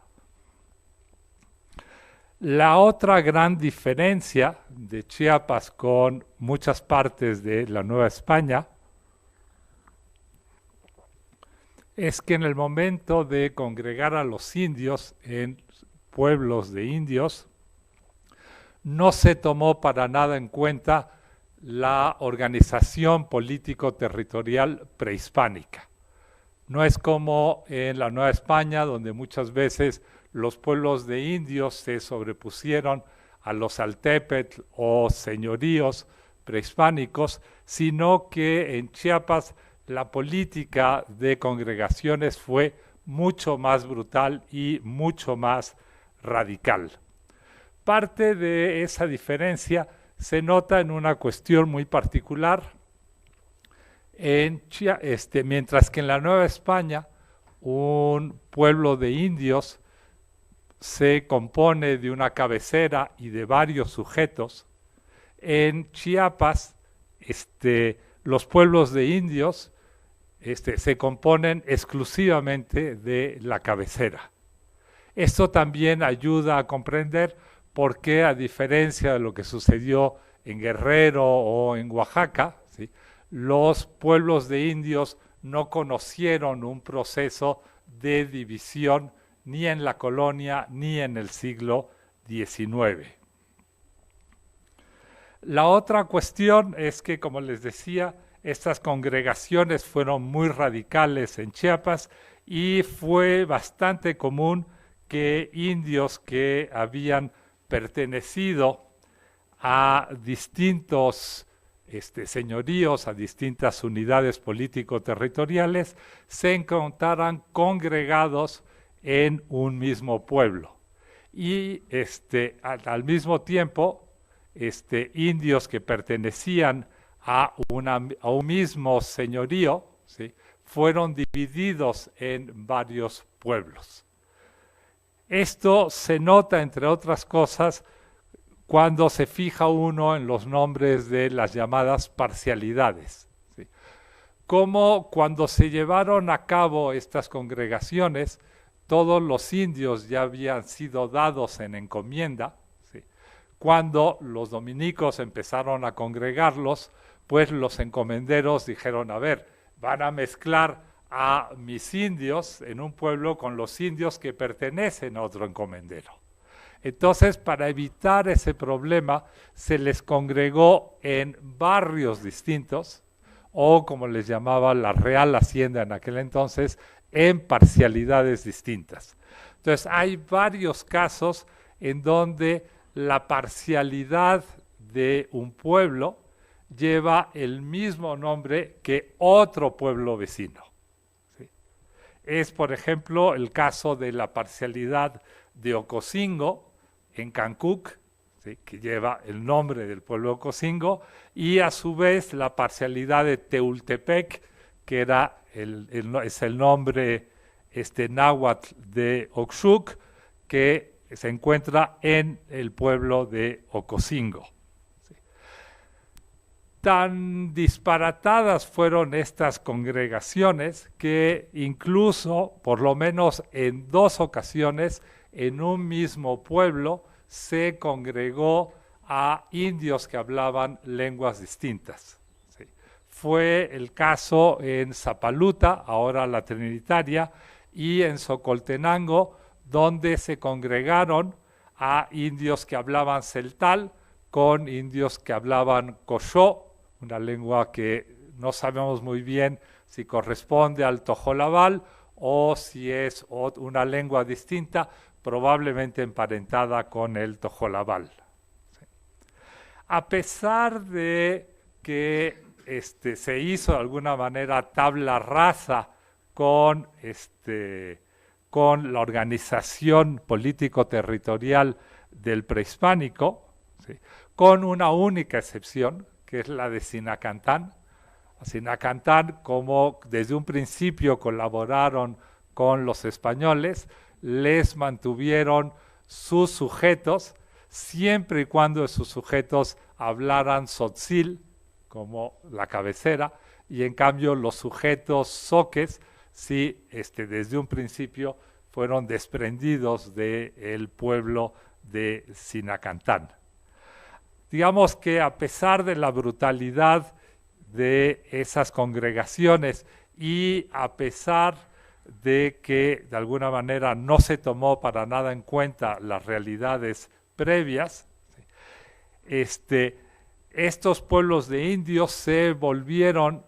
La otra gran diferencia de Chiapas con muchas partes de la Nueva España es que en el momento de congregar a los indios en pueblos de indios, no se tomó para nada en cuenta la organización político-territorial prehispánica. No es como en la Nueva España, donde muchas veces los pueblos de indios se sobrepusieron a los altépetl o señoríos prehispánicos, sino que en Chiapas la política de congregaciones fue mucho más brutal y mucho más radical. Parte de esa diferencia se nota en una cuestión muy particular. Mientras que en la Nueva España un pueblo de indios se compone de una cabecera y de varios sujetos, en Chiapas los pueblos de indios se componen exclusivamente de la cabecera. Esto también ayuda a comprender por qué, a diferencia de lo que sucedió en Guerrero o en Oaxaca, ¿sí?, los pueblos de indios no conocieron un proceso de división ni en la colonia ni en el siglo XIX. La otra cuestión es que, como les decía, estas congregaciones fueron muy radicales en Chiapas y fue bastante común que indios que habían pertenecido a distintos señoríos, a distintas unidades político-territoriales, se encontraran congregados en un mismo pueblo. Y al mismo tiempo, indios que pertenecían a un mismo señorío, ¿sí?, fueron divididos en varios pueblos. Esto se nota, entre otras cosas, cuando se fija uno en los nombres de las llamadas parcialidades, ¿sí? Como cuando se llevaron a cabo estas congregaciones, todos los indios ya habían sido dados en encomienda, ¿sí? Cuando los dominicos empezaron a congregarlos, pues los encomenderos dijeron, a ver, van a mezclar a mis indios en un pueblo con los indios que pertenecen a otro encomendero. Entonces, para evitar ese problema, se les congregó en barrios distintos, o como les llamaba la Real Hacienda en aquel entonces, en parcialidades distintas. Entonces, hay varios casos en donde la parcialidad de un pueblo lleva el mismo nombre que otro pueblo vecino. ¿Sí? Es, por ejemplo, el caso de la parcialidad de Ocosingo, en Cancuc, ¿sí?, que lleva el nombre del pueblo de Ocosingo, y a su vez la parcialidad de Teultepec, que era es el nombre náhuatl de Oxuc, que se encuentra en el pueblo de Ocosingo. ¿Sí? Tan disparatadas fueron estas congregaciones que incluso, por lo menos en 2 ocasiones, en un mismo pueblo se congregó a indios que hablaban lenguas distintas. ¿Sí? Fue el caso en Zapaluta, ahora la Trinitaria, y en Socoltenango, donde se congregaron a indios que hablaban celtal con indios que hablaban cochó, una lengua que no sabemos muy bien si corresponde al tojolabal o si es una lengua distinta, probablemente emparentada con el tojolabal. ¿Sí? A pesar de que se hizo de alguna manera tabla rasa con la organización político-territorial del prehispánico, ¿sí?, con una única excepción, que es la de Sinacantán. Sinacantán, como desde un principio colaboraron con los españoles, les mantuvieron sus sujetos, siempre y cuando sus sujetos hablaran tzotzil, como la cabecera, y en cambio los sujetos zoques, sí, desde un principio fueron desprendidos del pueblo de Sinacantán. Digamos que a pesar de la brutalidad de esas congregaciones y a pesar de que de alguna manera no se tomó para nada en cuenta las realidades previas, estos pueblos de indios se volvieron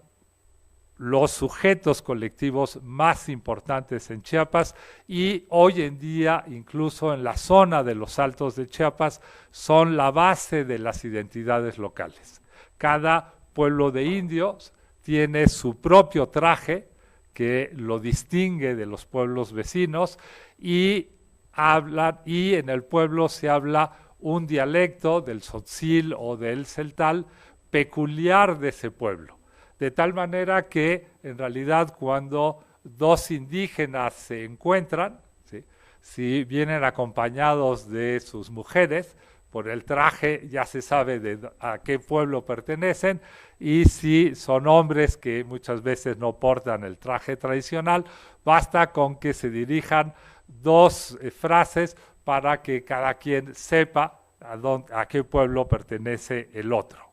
los sujetos colectivos más importantes en Chiapas y hoy en día, incluso en la zona de los Altos de Chiapas, son la base de las identidades locales. Cada pueblo de indios tiene su propio traje que lo distingue de los pueblos vecinos y en el pueblo se habla un dialecto del tzotzil o del celtal peculiar de ese pueblo. De tal manera que, en realidad, cuando 2 indígenas se encuentran, ¿sí?, si vienen acompañados de sus mujeres, por el traje ya se sabe a qué pueblo pertenecen, y si son hombres que muchas veces no portan el traje tradicional, basta con que se dirijan 2 frases para que cada quien sepa a qué pueblo pertenece el otro.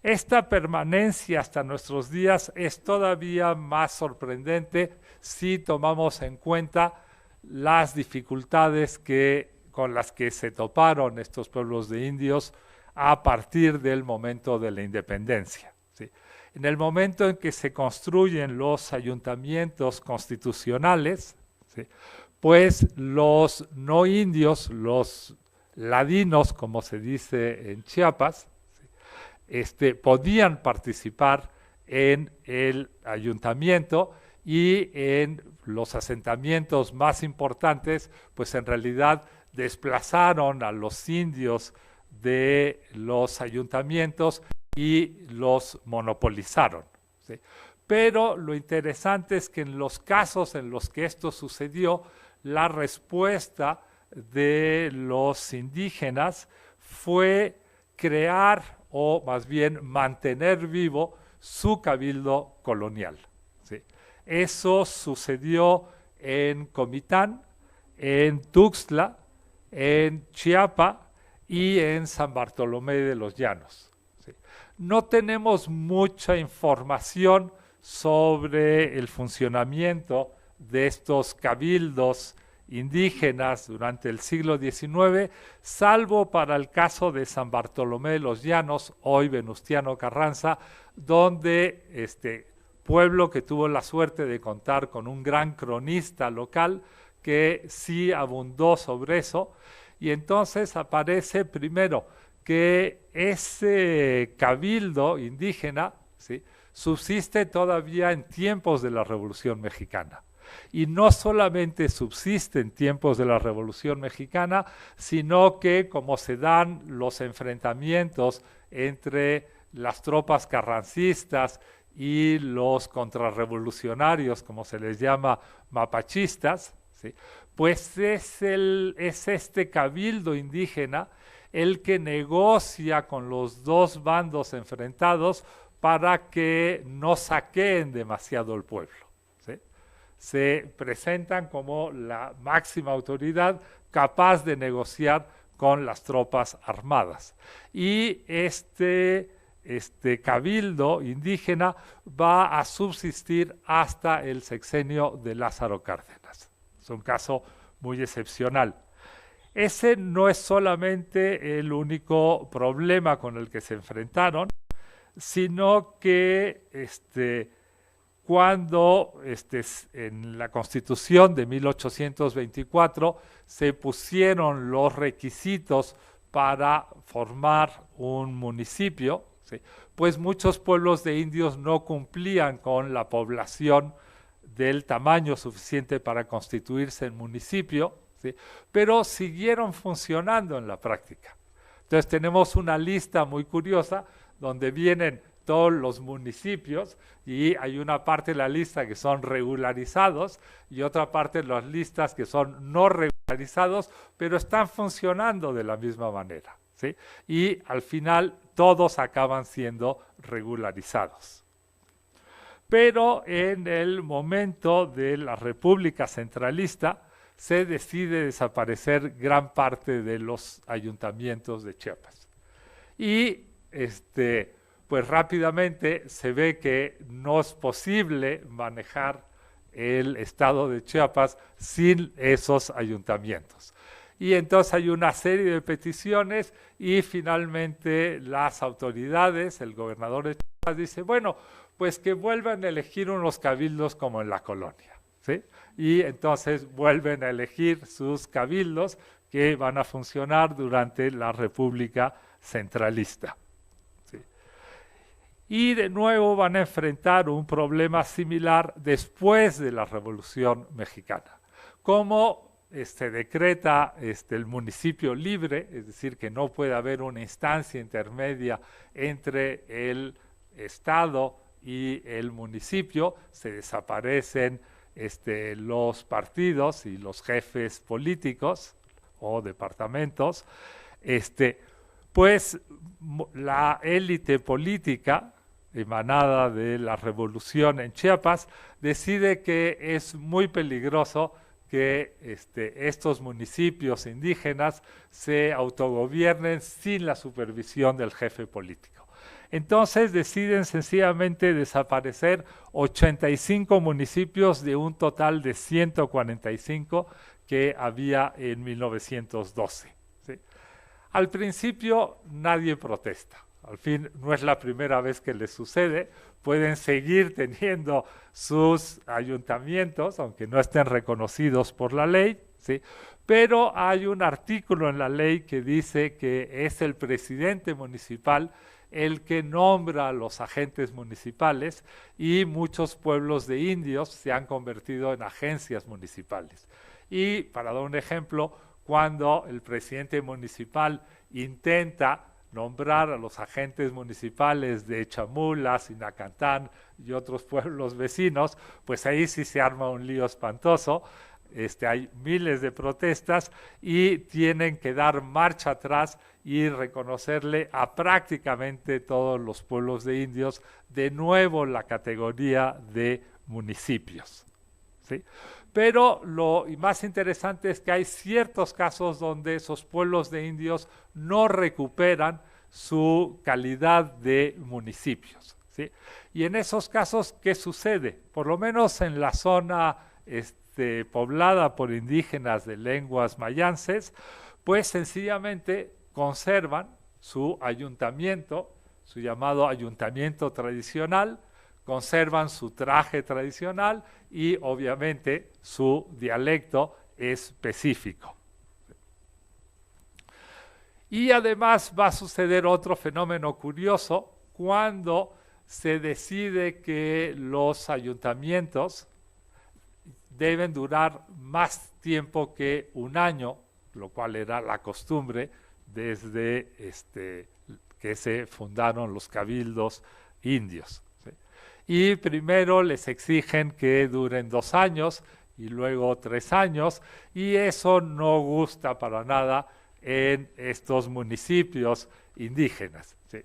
Esta permanencia hasta nuestros días es todavía más sorprendente si tomamos en cuenta las dificultades con las que se toparon estos pueblos de indios a partir del momento de la independencia. ¿Sí? En el momento en que se construyen los ayuntamientos constitucionales, ¿sí?, pues los no indios, los ladinos, como se dice en Chiapas, podían participar en el ayuntamiento, y en los asentamientos más importantes, pues en realidad desplazaron a los indios de los ayuntamientos y los monopolizaron, ¿sí? Pero lo interesante es que en los casos en los que esto sucedió, la respuesta de los indígenas fue crear, o más bien mantener vivo, su cabildo colonial, ¿sí? Eso sucedió en Comitán, en Tuxtla, en Chiapa y en San Bartolomé de los Llanos, ¿sí? No tenemos mucha información sobre el funcionamiento de estos cabildos indígenas durante el siglo XIX, salvo para el caso de San Bartolomé de los Llanos, hoy Venustiano Carranza, donde pueblo que tuvo la suerte de contar con un gran cronista local que sí abundó sobre eso, y entonces aparece primero que ese cabildo indígena, ¿sí?, subsiste todavía en tiempos de la Revolución Mexicana. Y no solamente subsiste en tiempos de la Revolución Mexicana, sino que como se dan los enfrentamientos entre las tropas carrancistas y los contrarrevolucionarios, como se les llama, mapachistas, ¿sí?, pues es este cabildo indígena el que negocia con los dos bandos enfrentados para que no saqueen demasiado el pueblo, ¿sí? Se presentan como la máxima autoridad capaz de negociar con las tropas armadas. Y este cabildo indígena va a subsistir hasta el sexenio de Lázaro Cárdenas. Es un caso muy excepcional. Ese no es solamente el único problema con el que se enfrentaron, sino que cuando en la Constitución de 1824 se pusieron los requisitos para formar un municipio, ¿sí?, pues muchos pueblos de indios no cumplían con la población del tamaño suficiente para constituirse en municipio, ¿sí?, pero siguieron funcionando en la práctica. Entonces tenemos una lista muy curiosa donde vienen todos los municipios, y hay una parte de la lista que son regularizados y otra parte de las listas que son no regularizados, pero están funcionando de la misma manera, ¿sí? Y al final todos acaban siendo regularizados. Pero en el momento de la República Centralista se decide desaparecer gran parte de los ayuntamientos de Chiapas. Y pues rápidamente se ve que no es posible manejar el estado de Chiapas sin esos ayuntamientos. Y entonces hay una serie de peticiones y finalmente las autoridades, el gobernador de Chiapas dice, bueno, pues que vuelvan a elegir unos cabildos como en la colonia, ¿sí? Y entonces vuelven a elegir sus cabildos que van a funcionar durante la República Centralista. Y de nuevo van a enfrentar un problema similar después de la Revolución Mexicana. Como decreta el municipio libre, es decir, que no puede haber una instancia intermedia entre el Estado y el municipio, se desaparecen los partidos y los jefes políticos o departamentos, pues la élite política emanada de la revolución en Chiapas, decide que es muy peligroso que estos municipios indígenas se autogobiernen sin la supervisión del jefe político. Entonces deciden sencillamente desaparecer 85 municipios de un total de 145 que había en 1912. ¿Sí? Al principio nadie protesta. Al fin, no es la primera vez que les sucede, pueden seguir teniendo sus ayuntamientos, aunque no estén reconocidos por la ley, ¿sí? Pero hay un artículo en la ley que dice que es el presidente municipal el que nombra a los agentes municipales, y muchos pueblos de indios se han convertido en agencias municipales. Y para dar un ejemplo, cuando el presidente municipal intenta nombrar a los agentes municipales de Chamula, Sinacantán y otros pueblos vecinos, pues ahí sí se arma un lío espantoso. Hay miles de protestas y tienen que dar marcha atrás y reconocerle a prácticamente todos los pueblos de indios de nuevo la categoría de municipios, ¿sí? Pero lo más interesante es que hay ciertos casos donde esos pueblos de indios no recuperan su calidad de municipios, ¿sí? Y en esos casos, ¿qué sucede? Por lo menos en la zona poblada por indígenas de lenguas mayances, pues sencillamente conservan su ayuntamiento, su llamado ayuntamiento tradicional, conservan su traje tradicional y obviamente su dialecto específico. Y además va a suceder otro fenómeno curioso cuando se decide que los ayuntamientos deben durar más tiempo que un año, lo cual era la costumbre desde que se fundaron los cabildos indios, ¿sí? Y primero les exigen que duren 2 años y luego 3 años, y eso no gusta para nada en estos municipios indígenas, ¿sí?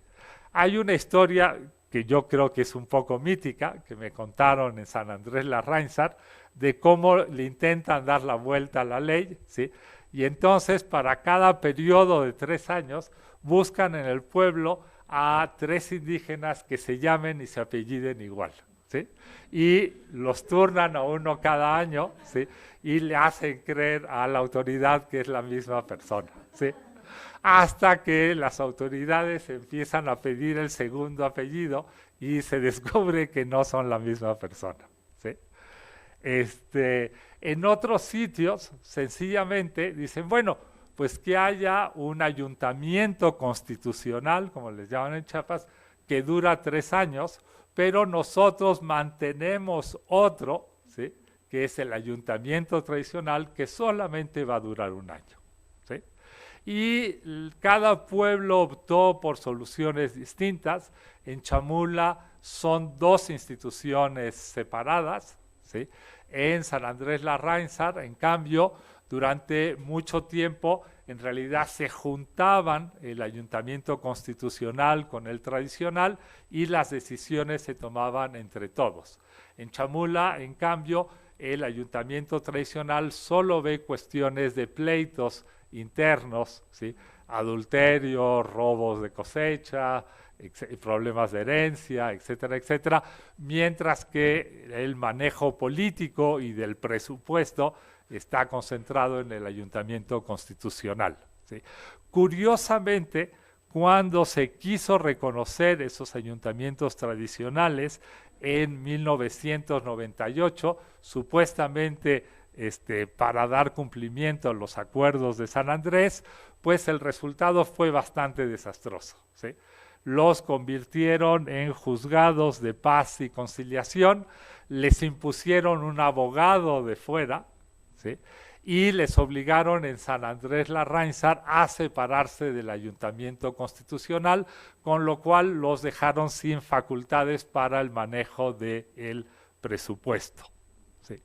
Hay una historia que yo creo que es un poco mítica, que me contaron en San Andrés Larráinzar, de cómo le intentan dar la vuelta a la ley, ¿sí? Y entonces para cada periodo de 3 años buscan en el pueblo a 3 indígenas que se llamen y se apelliden igual, ¿sí? Y los turnan a uno cada año, ¿sí? Y le hacen creer a la autoridad que es la misma persona, ¿sí? Hasta que las autoridades empiezan a pedir el segundo apellido y se descubre que no son la misma persona, ¿sí? En otros sitios, sencillamente dicen, bueno, pues que haya un ayuntamiento constitucional, como les llaman en Chiapas, que dura 3 años, pero nosotros mantenemos otro, ¿sí? Que es el ayuntamiento tradicional, que solamente va a durar 1 año, ¿sí? Y cada pueblo optó por soluciones distintas. En Chamula son 2 instituciones separadas, ¿sí? En San Andrés Larráinzar, en cambio, durante mucho tiempo, en realidad se juntaban el ayuntamiento constitucional con el tradicional y las decisiones se tomaban entre todos. En Chamula, en cambio, el ayuntamiento tradicional solo ve cuestiones de pleitos internos, ¿sí? Adulterio, robos de cosecha, problemas de herencia, etcétera, etcétera, mientras que el manejo político y del presupuesto está concentrado en el ayuntamiento constitucional, ¿sí? Curiosamente, cuando se quiso reconocer esos ayuntamientos tradicionales en 1998, supuestamente para dar cumplimiento a los acuerdos de San Andrés, pues el resultado fue bastante desastroso, ¿sí? Los convirtieron en juzgados de paz y conciliación, les impusieron un abogado de fuera, ¿sí? Y les obligaron en San Andrés Larráinzar a separarse del ayuntamiento constitucional, con lo cual los dejaron sin facultades para el manejo del presupuesto, ¿sí?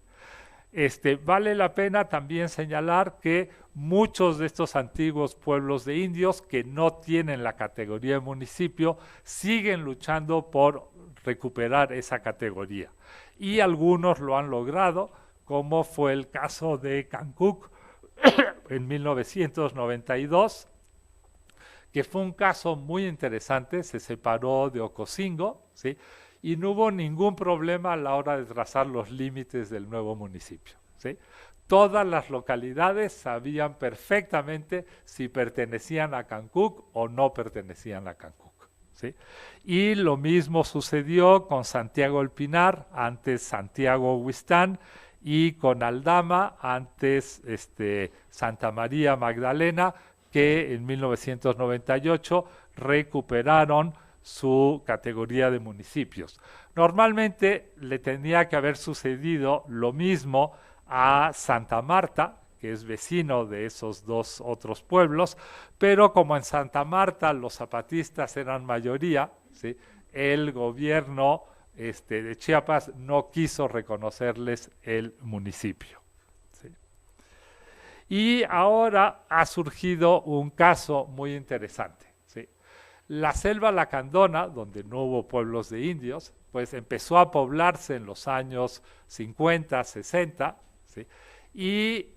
Vale la pena también señalar que muchos de estos antiguos pueblos de indios que no tienen la categoría de municipio siguen luchando por recuperar esa categoría, y algunos lo han logrado, como fue el caso de Cancuc en 1992, que fue un caso muy interesante. Se separó de Ocosingo, ¿sí? Y no hubo ningún problema a la hora de trazar los límites del nuevo municipio, ¿sí? Todas las localidades sabían perfectamente si pertenecían a Cancuc o no pertenecían a Cancuc, ¿sí? Y lo mismo sucedió con Santiago El Pinar, antes Santiago Huistán, y con Aldama, antes Santa María Magdalena, que en 1998 recuperaron su categoría de municipios. Normalmente le tenía que haber sucedido lo mismo a Santa Marta, que es vecino de esos dos otros pueblos, pero como en Santa Marta los zapatistas eran mayoría, ¿sí?, el gobierno de Chiapas no quiso reconocerles el municipio. ¿Sí? Y ahora ha surgido un caso muy interesante. ¿Sí? La selva lacandona, donde no hubo pueblos de indios, pues empezó a poblarse en los años 50, 60, ¿sí?, y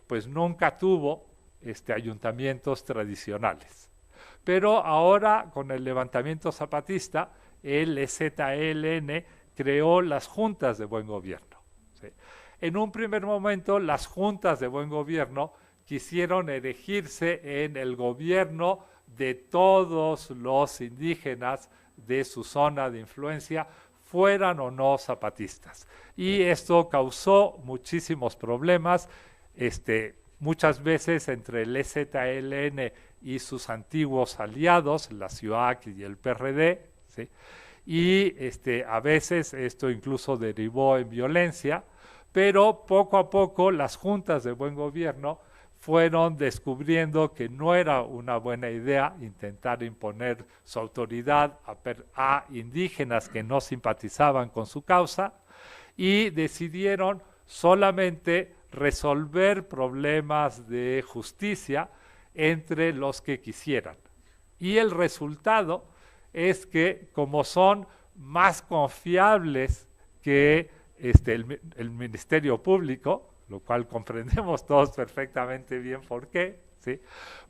pues nunca tuvo ayuntamientos tradicionales. Pero ahora, con el levantamiento zapatista, el EZLN creó las juntas de buen gobierno. ¿Sí? En un primer momento, las juntas de buen gobierno quisieron erigirse en el gobierno de todos los indígenas de su zona de influencia, fueran o no zapatistas. Y esto causó muchísimos problemas, muchas veces entre el EZLN y sus antiguos aliados, la CIUAC y el PRD, ¿sí? Y a veces esto incluso derivó en violencia, pero poco a poco las juntas de buen gobierno fueron descubriendo que no era una buena idea intentar imponer su autoridad a indígenas que no simpatizaban con su causa, y decidieron solamente resolver problemas de justicia entre los que quisieran. Y el resultado es que, como son más confiables que el Ministerio Público, lo cual comprendemos todos perfectamente bien por qué, ¿sí?,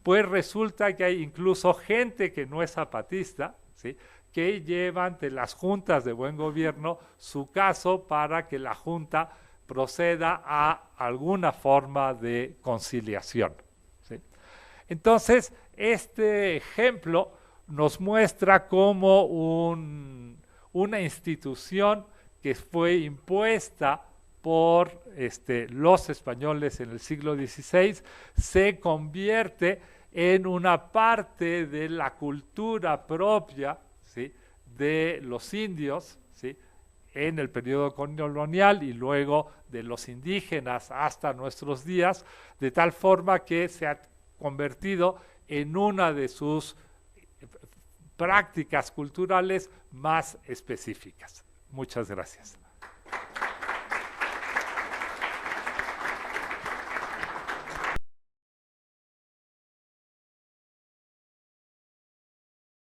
pues resulta que hay incluso gente que no es zapatista, ¿sí?, que lleva ante las juntas de buen gobierno su caso para que la junta proceda a alguna forma de conciliación. ¿Sí? Entonces, este ejemplo nos muestra cómo una institución que fue impuesta por los españoles en el siglo XVI se convierte en una parte de la cultura propia, ¿sí?, de los indios, ¿sí?, en el periodo colonial y luego de los indígenas hasta nuestros días, de tal forma que se ha convertido en una de sus prácticas culturales más específicas. Muchas gracias.